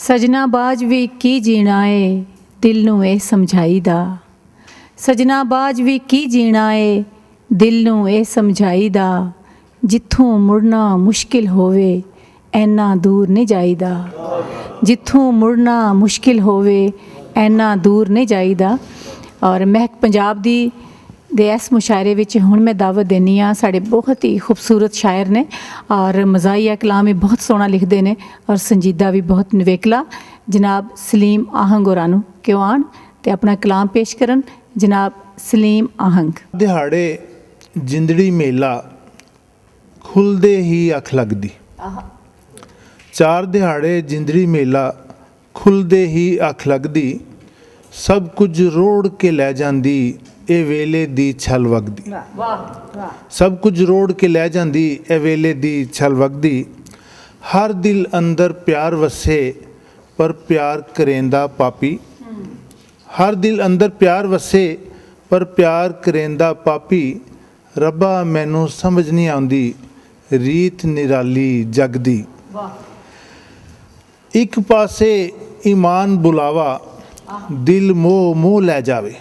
सजना बाज भी की जीना है दिल नूं ए समझाईदा। सजना बाज भी की जीना है दिल नूं ए समझाईदा। जिथों मुड़ना मुश्किल होवे ऐना दूर नहीं जाईदा। जिथों मुड़ना मुश्किल होवे ऐना दूर नहीं जाईदा। और महक पंजाब दी दे इस मुशायरे विच हुण मैं दावत देनी हाँ। साढ़े बहुत ही खूबसूरत शायर ने और मज़ाहिया कलाम भी बहुत सोहना लिखते हैं और संजीदा भी बहुत निवेकला। जनाब सलीम आहंग होरां नूं क्यों आण ते अपना कलाम पेश करन। जनाब सलीम आहंग। दिहाड़े जिंदड़ी मेला खुलदे ही अख लगदी। चार दिहाड़े जिंदड़ी मेला खुलदे ही अख लगदी। सब कुछ रोड़ के लै जांदी ए वेले दी छल वगदी। सब कुछ रोड़ के लै जांदी ए वेले दी छल वगदी। हर दिल अंदर प्यार वसे पर प्यार करेंदा पापी। हर दिल अंदर प्यार वसे पर प्यार करेंदा पापी। रब्बा मैनू समझ नहीं आउंदी रीत निराली जगदी। एक पासे ईमान बुलावा दिल मोह मोह लै जावे।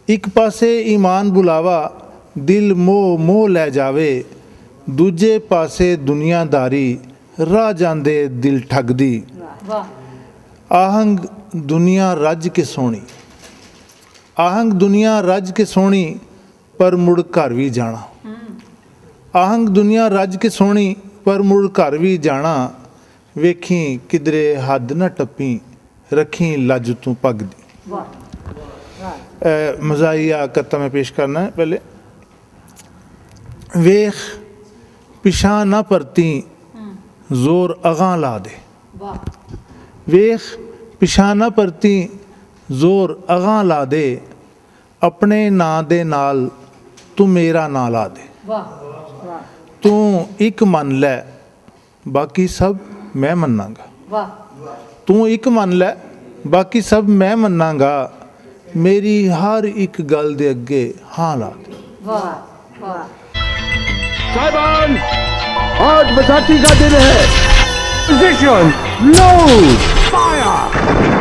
एक पासे ईमान बुलावा दिल मोह मोह लै जावे। दूजे पासे दुनियादारी राह जांदे दिल ठगदी। आहंग दुनिया रज के सोहनी। आहंग दुनिया रज के सोहनी पर मुड़ घर भी जाना। आहंग दुनिया रज के सोहनी पर मुड़ घर भी जाना। वेखी किधरे हद न टप्पी रखी लज तू भगदी। मज़ाहिया कत्ता में पेश करना है। पहले वेख पिछा ना परती जोर अगां ला दे। वेख पिछा ना परती जोर अगां ला दे। अपने नां दे नाल तू मेरा नां ला दे। तू एक मन लै बाकी सब मैं मन्नांगा। तू एक मन लै बाकी सब मैं मन्नांगा। मेरी हर एक गल दे अगे हाँ ला दे। साहिबान आज बैसाखी का दिन है। Position load fire.